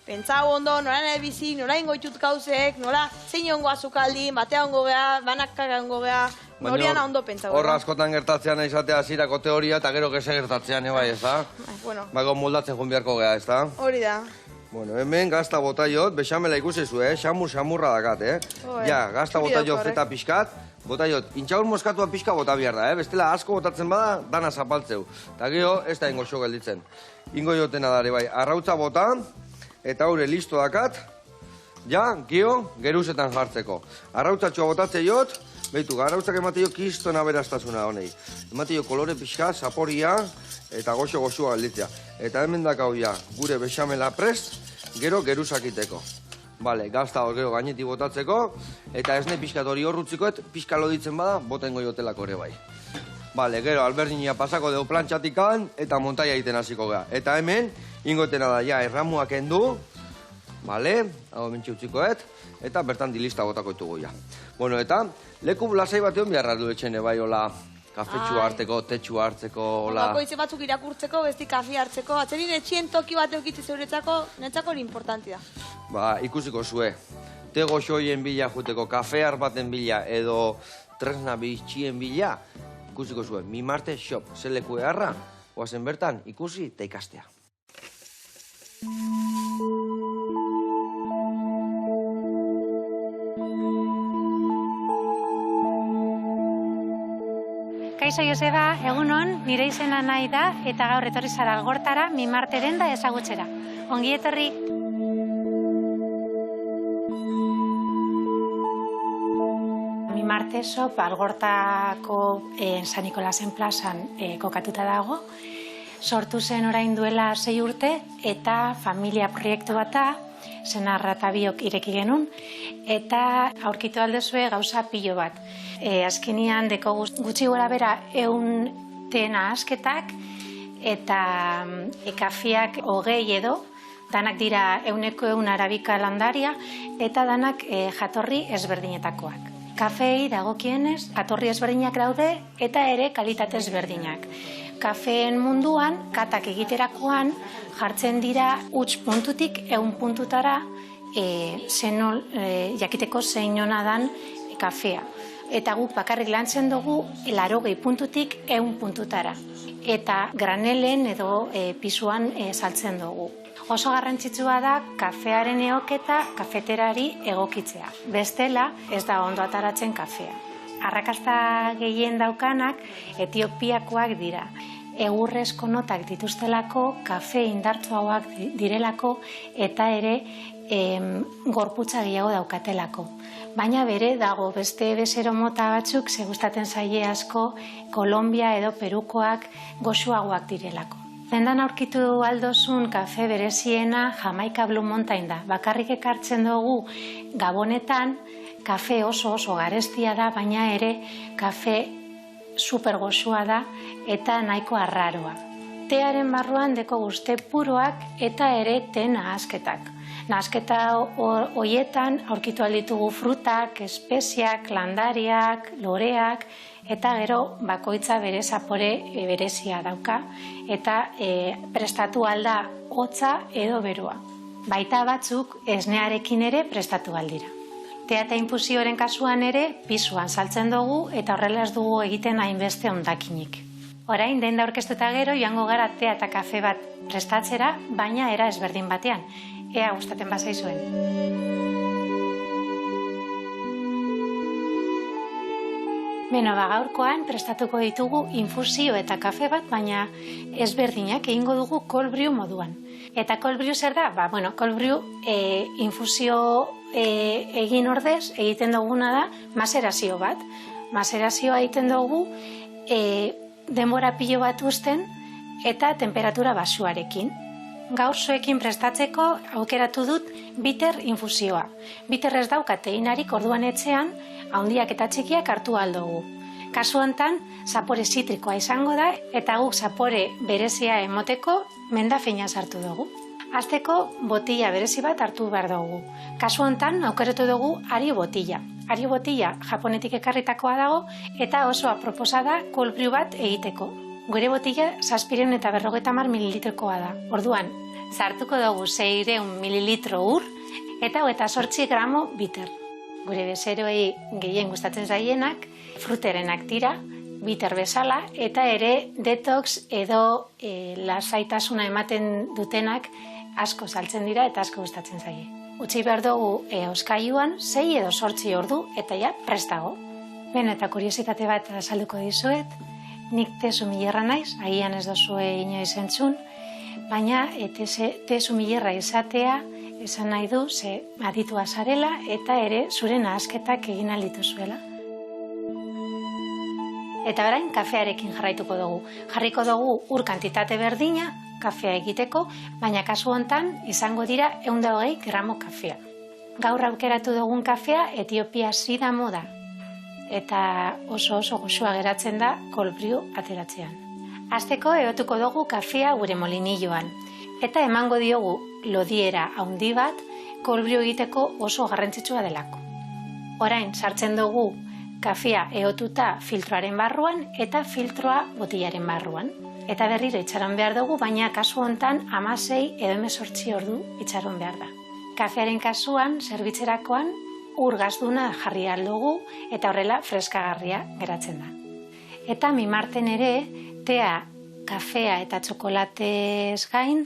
pentsau ondo, nora nahi bizi, nora ingoitut gauzek, nora zein ongoa zukaldi, batea ongo geha, banakaka ongo geha, noriana ondo pentsau. Horra askotan gertatzean izatea zirako teoria, eta gero gese gertatzean, bai, ez da? Bago moldatzen joan beharko geha, ez da? Hori da. Bueno, hemen gazta botaiot, bexamela ikusezu, xamurra dakat, Ja, gazta botaiot feta pixkat, botaiot, intxaur moskatua pixka bota behar da, bestela asko botatzen bada, dana zapaltzeu. Eta geho, ez da ingo xo gelditzen. Ingo jotena dare bai, arrautza bota, eta haure listo dakat, ja, geho, geruzetan jartzeko. Arrautzatxoa botatze jot, behitu, arrautzak emate jo kiston aberastasuna honei. Emate jo kolore pixka, zaporia, eta goxo-goxoa gelditzea. Eta hemen dakau ja, gure bexamela prest, gero geruzakiteko. Bale, gazta hor gero gainetik botatzeko, eta esne pixkat hori horrutzikoet, pixka loditzen bada, botengo jotelako ere bai. Bale, gero alberdinia pasako dugu plantxatikan, eta montaia egiten hasiko gara. Eta hemen, ingotena da, ja, erramuak endu, bale, hau mentxe utzikoet, eta bertan dilista botako ditugu ja. Bueno, eta, leku lasai batean beharra du etxene bai, hola, kafetxua hartzeko, tetxua hartzeko, hola. Bakoitze batzuk irakurtzeko, besti kafe hartzeko, atzerin etxien toki bat eukitze zeuretzako, netzako hori importanti da. Ikusiko zue, te goxoien bila juteko, kafe harbaten bila, edo tresna bitxien bila, ikusiko zuen, Mimarte Shop, zeleku eharra, oazen bertan, ikusi eta ikastea. Kaixo Joseba, egunon, nire izena nahi da eta gaur etorri zara Algortara Mimarte denda ezagutzera. Ongi etorri! Mimarte Shop Algortako San Nikolasen plazan kokatuta dago. Sortu zen orain duela 6 urte eta familia proiektu bata, senarra eta biok ireki genuen, eta aurkitu aldezue gauza pilo bat. Azkenian deko gutxi gora bera 100 tena asketak eta kafiak 20 edo, danak dira 100% arabika landaria eta danak jatorri ezberdinetakoak. Kafei dagokienez, jatorri ezberdinak daude eta ere kalitate ezberdinak. Kafeen munduan, katak egiterakoan, jartzen dira huts puntutik 100 puntutara jakiteko zein ona dan kafea. Eta guk bakarrik lantzen dugu 80 puntutik 100 puntutara. Eta granelen edo pisuan saltzen dugu. Oso garrantzitsua da kafearen eoketa kafeterari egokitzea. Bestela ez da ondo ataratzen kafea. Arrakasta gehien daukanak Etiopiakoak dira. Egurrezko notak dituztelako, kafe indartsuagoak direlako eta ere gorputza gehiago daukatelako. Baina bere dago beste bezero mota batzuk ze gustatzen zaie asko Kolombia edo Perukoak goxuagoak direlako. Dendan aurkitu aldozun kafe bereziena Jamaica Blue Mountain da. Bakarrik ekartzen dugu Gabonetan, kafe oso garestia da, baina ere kafe super goxua da eta nahiko arraroa. Tearen barruan deko guzte puroak eta ere te nahasketak. Nahasketa hoietan aurkitu alditugu frutak, espeziak, landariak, loreak, eta gero bakoitza bere zapore berezia dauka, eta prestatu alda hotza edo beroa. Baita batzuk esnearekin ere prestatu aldira. Tea eta infusioaren kasuan ere pisuan saltzen dugu eta horrela ez dugu egiten hainbeste hondakinik. Orain, denda aurkeztuta gero joango gara tea eta kafe bat prestatzera, baina era ezberdin batean. Ea gustatzen bazaizuen. Gaurkoan prestatuko ditugu infusio eta kafe bat, baina ezberdinak egingo dugu cold brew moduan. Eta cold brew zer da? Cold brew infusio egin ordez egiten duguna da maserazio bat. Maserazioa egiten dugu denbora pilo bat uzten eta temperatura baxuarekin. Gaur zuekin prestatzeko aukeratu dut bitter infusioa. Bitter ez dauka teinarik, orduan etxean handiak eta txikiak hartu aldugu. Kasu hontan, zapore zitrikoa izango da eta guk zapore berezia emoteko mendafeina sartu dugu. Hasteko botila berezi bat hartu behar dugu. Kasu hontan aukeratu dugu ari botila. Ari botila japonetik ekarritakoa dago eta oso aproposa da cold brew bat egiteko. Gure botila 750 mililitrokoa da. Orduan, sartuko dugu 600 mililitro ur eta 28 gramo bitter. Gure bezeroei gehien gustatzen zaienak, fruterenak dira, bitter bezala, eta ere detox edo lasaitasuna ematen dutenak asko saltzen dira eta asko gustatzen zaie. Utzi behar dugu hozkailuan 6 edo 8 ordu eta ja prestago. Eta kuriositate bat azalduko dizuet, nik te sumillerra naiz, agian ez dozue inoiz entzun, baina te sumillerra izatea esan nahi du ze aditua zarela eta ere zure nahasketak egin aldituzuela. Eta orain kafearekin jarraituko dugu. Jarriko dugu ur kantitate berdina kafea egiteko, baina kasu hontan izango dira 120 gramo kafea. Gaur aukeratu dugun kafea Etiopia Sidamo da. Eta oso goxua geratzen da cold brew ateratzean. Hasteko erotuko dugu kafea gure molinilloan. Eta emango diogu lodiera handi bat cold brew egiteko oso garrantzitsua delako. Orain sartzen dugu kafea eotuta filtroaren barruan eta filtroa botilaren barruan. Eta berriro itxaron behar dugu, baina kasu hontan 16 edo 18 ordu itxaron behar da. Kafearen kasuan, zerbitzerakoan, ur gazduna jarri aldugu eta horrela freskagarria geratzen da. Eta mimarten ere, tea, kafea eta txokolatez gain,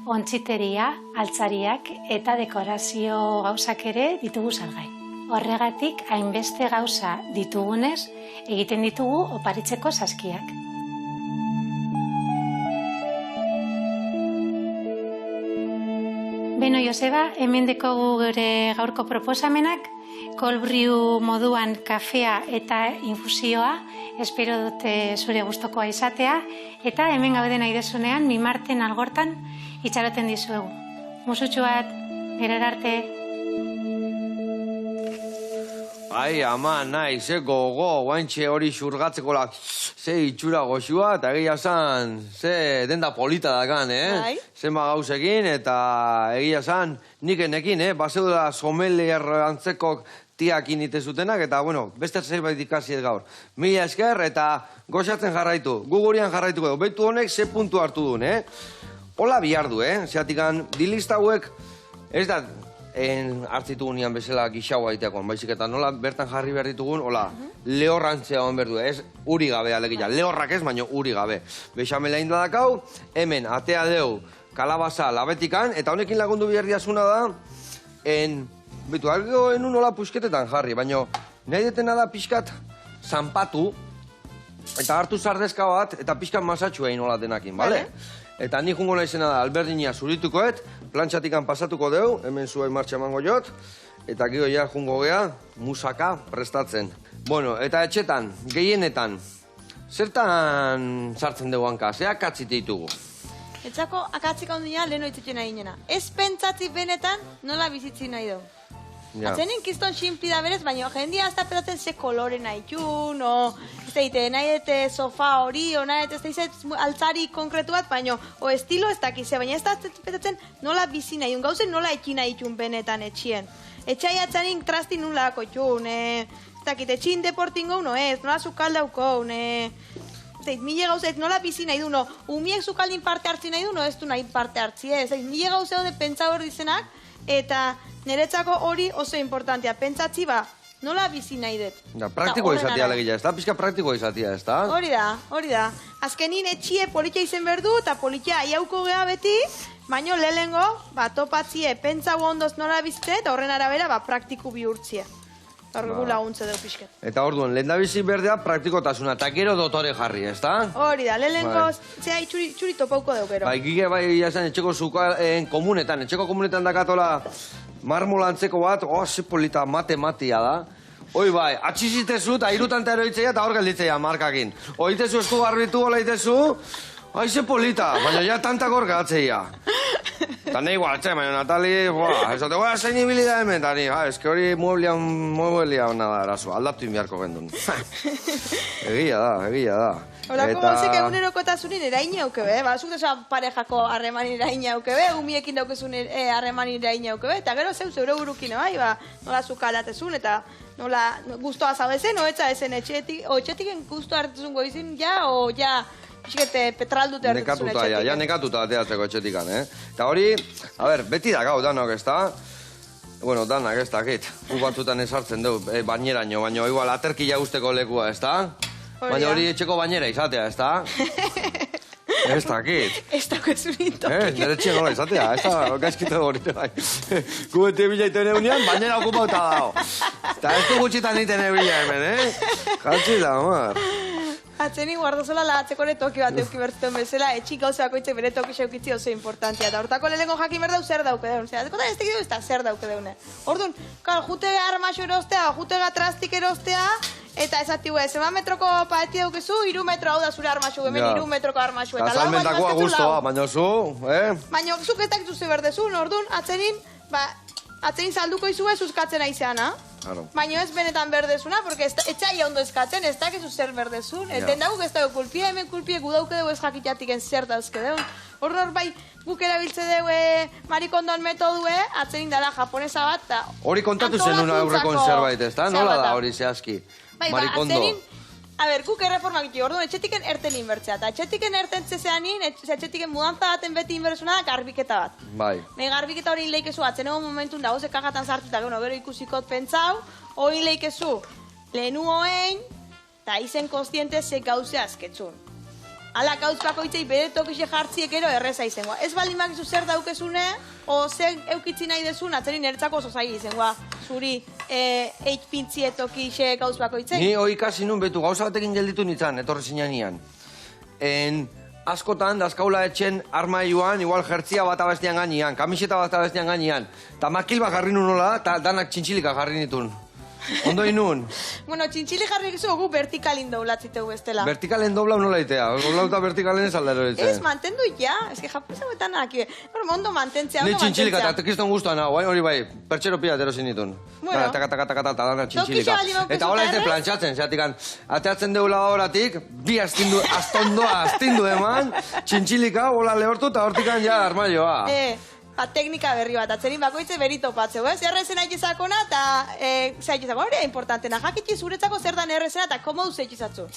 ontziteria, altzariak eta dekorazio gauzak ere ditugu salgai. Horregatik, hainbeste gauza ditugunez, egiten ditugu oparitzeko saskiak. Beno, Joseba, hemen dekogu gure gaurko proposamenak, kolbriu moduan kafea eta infusioa, espero dute zure gustokoa izatea, eta hemen gaude nahi dezunean, mimarten algortan itxaroten dizuegu. Musutxu bat, gerar arte. Ai, ama, nahi, ze gogo, guantxe hori xurgatzeko ze itxura goxua, eta egia zan, ze denda polita dakan, Bai. Zenba gauzekin, eta egia zan, nik enekin, bazeudela sommelier antzeko tiakin ite zutenak, eta, bueno, beste zerbait ikasi ez gaur. Mila esker, eta goxatzen jarraitu, gugurian jarraituko, betu honek ze puntu hartu duen, Hola bihar du, Zeatikan, dilista hauek, ez da, hartzitugun nian bezala gixaua aiteakoan, baizik eta nola bertan jarri behar ditugun, hola, lehorrantzea hon berdu, ez uri gabe alegia, lehorrak ez, baino uri gabe. Bexamela indadakau, hemen, atea deu, kalabaza labetikan, eta honekin lagundu behar diazuna da, betu, algo enun hola pusketetan jarri, baino, nahi detena da pixkat zanpatu, eta hartu zardezka bat, eta pixkat masatxu egin hola denakin, bale? Eta nik jungo naizena da, alberdinia zuritukoet, plantxatikan pasatuko deu, hemen zuen martxa emango jot, eta gero ja jungo gea, musaka prestatzen. Bueno, eta etxetan, gehienetan, zertan sartzen dugu hanka, ze akatzit ditugu? Etxako akatzik handia leheno itzitzen nahi nena. Ez pentsatzi benetan nola bizitzi nahi dugu. Atzenin kiston xinpli da berez, baina jendia hasta petatzen ze kolore nahi txun, o ez daite, nahi dute sofa hori, o nahi dute ez daite altzari konkretu bat, baina o estilo ez dakize, baina ez da petatzen nola bizi nahi duen, gauzen nola etxin nahi txun benetan etxien. Etxai atzanin trasti nula dako txun, ez dakit, etxin deportingo no ez, nola zukaldauko, mile gauzet nola bizi nahi du, no, umiek zukaldin parte hartzi nahi du, no ez du nahi parte hartzi ez, mile gauzet hori pentsa hor dizenak, eta niretzako hori oso importantea, pentsatzi ba, nola bizi nahi dut. Da, praktiko izatea legia, ez da? Pizka praktiko izatea, ez da? Hori da. Azkenin etxie politia izen berdu, eta politia aiauko geha beti, baino lehengo, topatzie, pentsau ondoz nola bizitzen, eta horren arabera, praktiko bihurtzie. Horregu laguntze deu pixket. Eta orduan, lehen da bizi berdea praktikotasuna, eta gero dotore jarri, ez da? Hori da, lehengo, zea txuri topauko deu gero. Gige jazan, etxeko komunetan, etxeko komunetan dakatola marmola antzeko bat, ze polita matematia da. Hoi bai, atxizitezu eta irutan eta eroitzea eta hor gelditzea markakin. Oitezu esku garbitu, hola itezu, ze polita, baina ja tantak hor gatzeia. Eta nahi gualtze, baina Natali, ezote, zein ibili da hemen, eta ni, eski hori muebelia nada erazu, aldatu inbiarko gendun. Egia da. Horako gauzek egunerokotasunin eraine aukebe, zuk desa parejako harremanin eraine aukebe, umiekin daukezun harremanin eraine aukebe, eta gero zeure burukin, nola zukalatezun, eta nola guztoa zaudezen, oetza ezen etxetiken guztoa hartezun goizin, o pixkete petraldute hartezun etxetiken. Ja nekatuta ateatzeko etxetikan, Eta hori, beti da gau danok, ez da? Bueno, danak ez dakit, batzutan esartzen dugu, baineraino, baina igual aterkila usteko lekua, ez da? Baina hori etxeko bainera izatea, ez da? Ez dakit. Ez dakoezun intoki. Nire etxea nola izatea, ez da gaizkitu hori. Gubete bila iten egunean, bainera okupauta dago. Eta ez du gutxitan iten ebila hemen, Jatzi da, mar. Atzeni guardozola lagatzeko toki bat euki bertzuten bezala, etxik gauza bakoitzek bere toki xeukitzi oso importantia. Eta hortako lehenko jakin berdau zer dauke deun. Zeratzeko da ez tekidu ez da zer dauke deune. Orduan, jute armaxo erostea, jute trastik erostea, eta esatigu ez, ema metroko paeti daukezu, 3 metro hau da zure armaxu, hemen 3 metroko armaxu. Eta salmentakoa guztoa, baina zu, Baina zuk ez dakizu ze berdezun, orduan, atzenin salduko izu ez uzkatzen aizeana. Baina ez benetan berdezuna, porque etxai ondo eskatzen, ez dakizu zer berdezun. Eten dago ez dago kulpia, hemen kulpia gudauke dugu ez jakitiatiken zer dauzke deun. Hor bai, guk erabiltze dugu marikondon metodue, atzenin dela japonesa bat. Hori kontatu zen una aurrekon zerbait, ez da? Nola da hori zehazki? Marikondo. Guk erreformak ditu, orduan etxetiken erten inbertzea. Eta etxetiken erten zezeanin, etxetiken mudantza baten beti inbertsuna da garbiketa bat. Bai. Garbiketa hori leikezu, atzenego momentun da, kajatan sartuta, gero ikusikot pentsau, hori leikezu, lehenu hoein, eta izen konstiente ze gauze azketzun. Ala gauz bakoitzei bere tokixe jartziek ero erreza izangoa. Ez baldin bakizu zer daukezune, o zer eukitzi nahi dezun, atzeri niretzako oso zaila izangoa. Zuri, eitpintzie tokixe gauz bakoitzei. Ni hoi ikasi nun betu, gauza batekin gelditu nintzen, etorri zinean. Askotan, dazkaula etxen armaioan, igual jertzia bat abestian gainean, kamiseta bat abestian gainean, eta makil bat jarri nun nola, eta danak txintxilika jarri nitun. Ondo inun. Bueno, txintxili jarri gizu gu vertikalin doblatzitegu bestela. Vertikalen doblau nola itea, doblau eta vertikalen ez aldero ditzen. Ez, mantendu ja, ez que japuzagoetan aki. Ondo mantentzea, Ni ondo txintxilika, mantentzea. eta tekizton guztuan hau, hori bai, pertxero pila erosin ditun. Bueno. Taka, eta dana Tokixe txintxilika. baldin baukezu Eta hola ez de errez? plantxatzen, zeatikan, ateatzen deula horatik, bi astindu eman, txintxilika, hola lehortu, eta hortikan ja armaioa. Teknika berri bat, atzerin bakoitze beri topatzeu, ez? Errezen aitzizakona eta zaitzizako, hori da importantena, jakitzi zuretzako zer dan errezena eta komodu zaitzizatzu.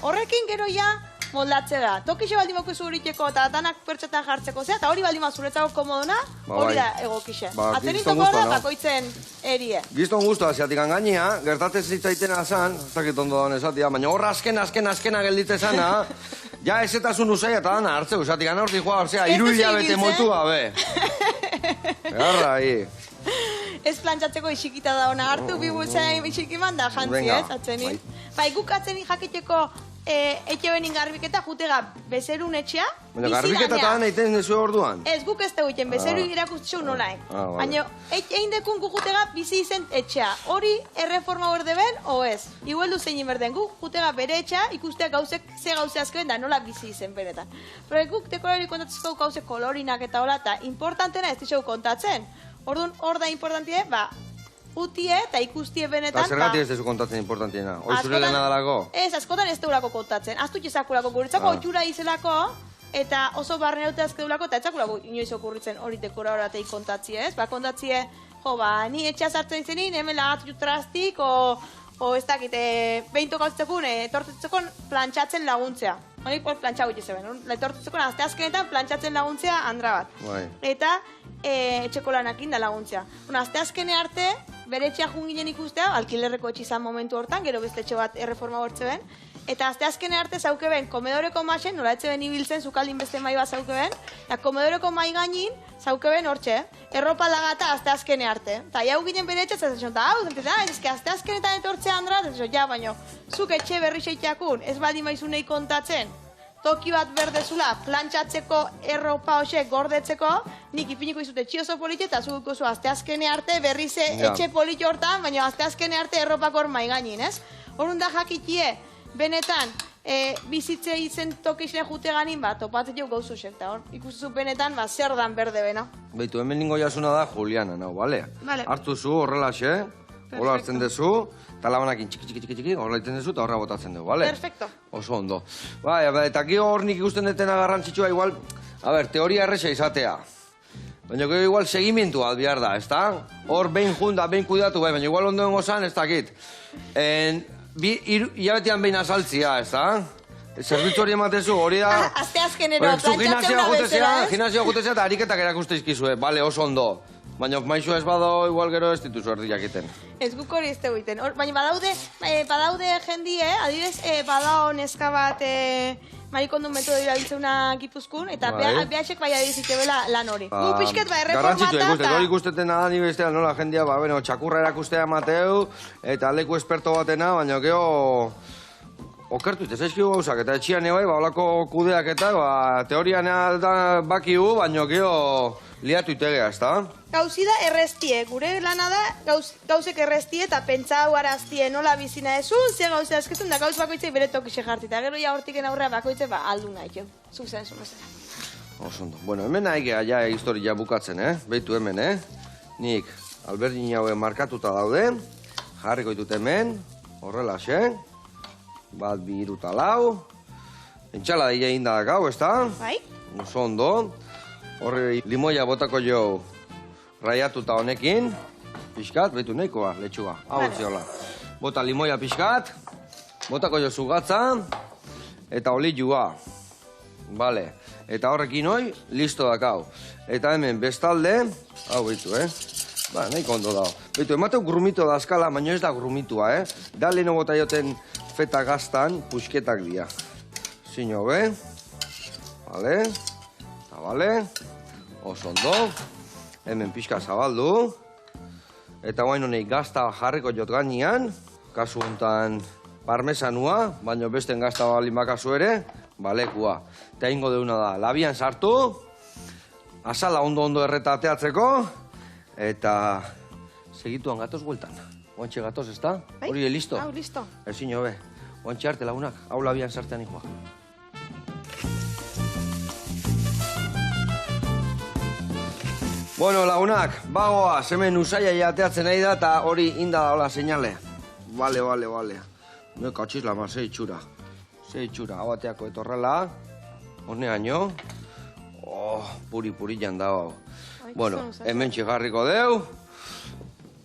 Horrekin gero ja moldatze da. Tokixe baldin bakoizu horiteko eta danak pertsetan jartzeko zea, eta hori baldin zuretzako komodona, hori da egokixe. Atzerin gizton toko da guztua, no? bakoitzen erie. Gizton guztua, zeatikan gainea, gertatzen zitzaitena zan, ez dakit ondo dan esatia, baina hor azkena gelditze zana, ja ezetasun usai eta dana hartzeu, zeatikan hortik joa horzea, Ez 3 duzu hilabete ibiltzen? motu gabe. Garra, hi. Ez plantxatzeko isikita da ona hartu, bibutzen isikiman da jantzi, Venga, ez, atzenin. bai. Bai, guk atzenin jakiteko etxe benin garbiketa jutega bezerun etxea, Baina garbiketatan egiten dezu orduan. Ez, guk ez dugu egiten, bezeru irakustxu nolain. Vale. Baina, egin dekun gu jutega bizi izen etxea. Hori erreforma berde ben, o ez? Igual du zein berden, guk jutega bere etxea ikustea gauzek, ze gauze azken da nola bizi izen beretan. Pero guk dekorari kontatzeko gauze kolorinak eta hola, eta importantena ez dixeu kontatzen. Orduan, hor da importantie, utie eta ikustie benetan. Eta zergatik ez dezu kontatzen importantiena. Hoi zure lehena dalako? Ez, askotan ez deulako kontatzen. Aztu txezakulako guretzako oitxura izelako, eta oso barne haute azkedulako, eta etzakulako inoiz okurritzen hori dekora horatei kontatzie, ez? Kontatzie, ni etxea sartzen izenin, hemen lagatu trastik, o ez dakit, behin tokautzekun, etortetzekon plantxatzen laguntzea. Hori plantxa gutxe zeben, etortetzekon azte azkenetan plantxatzen laguntzea andra bat. Bai. Eta etxeko lanakin da laguntzea. Azte azkene arte, bere etxea junginen ikustea, alkilerreko etxe izan momentu hortan, gero beste etxe bat erreforma hortze ben, eta azte azkene arte zauke ben, komedoreko masen, nola etxe ben ibiltzen, zukaldin beste mai bat zauke ben, eta komedoreko mai gainin, zauke ben hortxe, erropa lagata azte azkene arte. Eta jau ginen bere etxe, zazen, eta hau, ezke azte azkenetan etortzea andra, zazen, ja, baino, zuk etxe berri seitiakun, ez baldin maizunei kontatzen, toki bat berdezula, plantxatzeko erropa hoxek gordetzeko, nik ipiniko izute txioso politi eta zuguko zu asteazkene arte berriz etxe politi hortan, baina asteazkene arte erropak hor maiganin, ez? Horun da jakitie, benetan, bizitze izen tokixne jute ganin, topatzen jau gauzusek, eta hor, ikustuzu benetan, zer dan berde bena. Beitu, hemen ningo jasuna da Juliana, nau, bale? Vale. Hartu zu, horrelaxe, hola hartzen dezu, eta labanakin txiki, horrela iten dezu, eta horra botatzen dugu, bale? Perfecto. Oso ondo. Bai, eta gio hor nik ikusten detena garrantzitsua, igual, teoria erresa izatea. Baina gero igual segimientu bat bihar da, ezta? Hor behin junda, behin kuidatu, baina igual ondoen gozan, ez dakit. Hilabetean behin azaltzia, ezta? Zerbitzu hori ematezu, hori da... Asteazkenero, plantxatzen una bezera, ez? Gimnasio gutezea eta ariketak erakuste izkizue, bale, oso ondo. Baina maizu ez bado, igual gero ez dituzu erdiak iten. Ez guk hori ez teguiten. Baina badaude jendie, adibidez, badao neska bat marikondun metodo irabiltzeuna Gipuzkoan, eta behaxek bai adizitebela lan hori. Gu pixket erreformata hori ikusteten da ni bestea nola jendia, txakurra erakustea mateu, eta leku esperto batena, baina geho... Okertu, ez zaizkigu gauzak, eta etxian ebai, olako kudeak eta, teorian bakiu, baina geho liatu itegea, ez da? Gauzi da erreztie, gure lana da gauzek erreztie eta pentsau araztie nola bizina ezun, ze gauze azketun da gauz bakoitzei bere tokixe jartita. Gero ja hortiken aurrea bakoitze aldu nahi, jo. Zuzen zumezera. Osondo. Bueno, hemen naikea ja historia bukatzen, Beitu hemen, Nik alberdin hauen markatuta daude, jarriko ditut hemen, horrelaxe. Bat, 2, 3, 4. Entxala dira inda gau, ez da? Bai? Oso ondo. Horre limoia botako jo raiatuta honekin. Pixkat, betu nahikoa, letxuga. Hau ziola. Bota limoia pixkat. Botako jo zugatza. Eta olioa. Bale. Eta horrekin hoi, listo dakau. Eta hemen bestalde, hau betu, Ba, nahiko ondo dago. Beitu, emateu grumito da askala, baina ez da grumitua, Da leheno bota joten feta gaztan, pusketak dira. Zino, be? Bale? Eta bale? Oso ondo. Hemen pixka zabaldu. Eta guain honei gazta jarriko jot gainean. Kasu honetan parmesanua, baina besten gazta balin bakazu ere, balekua. Eta ingo deuna da, labian sartu, azala ondo erreta ateatzeko, eta segituan gatoz bueltan. Oantxe gatoz, ez da? Hori, listo? Hau, listo. Ezin hobe. Oantxe arte lagunak, hau labian sartean ikoa. Bueno, lagunak, bagoa, hemen usaia ateatzen nahi da, eta hori inda da hola seinale. Bale. Ne katxiz lama, ze itxura. Hau ateako etorrela. Honeaino. Puri jan dago. Bueno, hemen txigarriko deu.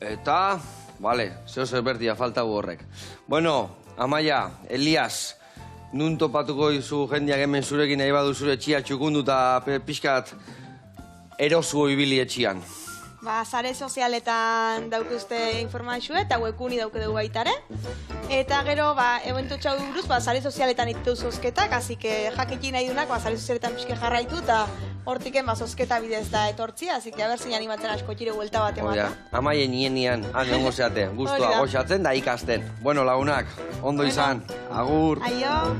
Eta, bale, zeo zerbertia falta horrek. Bueno, Amaia, Elias, nun topatuko izu jendeak hemen zurekin nahi badu zure txia txukundu eta pixkat erosu ibili etxian. Sare sozialetan daukuzte informazioa eta webguni dauke dugu baitare. Eta gero, eventu txau buruz, sare sozialetan ititu zozketak, así que jakekin nahi dunak, sare sozialetan pixke jarraitu eta hortiken zozketa bidez da etortzi, así que a ber zein animatzen asko txire huelta bat emata. Amaien nienian, hango zeate, guztua goxatzen da ikasten. Bueno, lagunak, ondo izan, agur. Aio.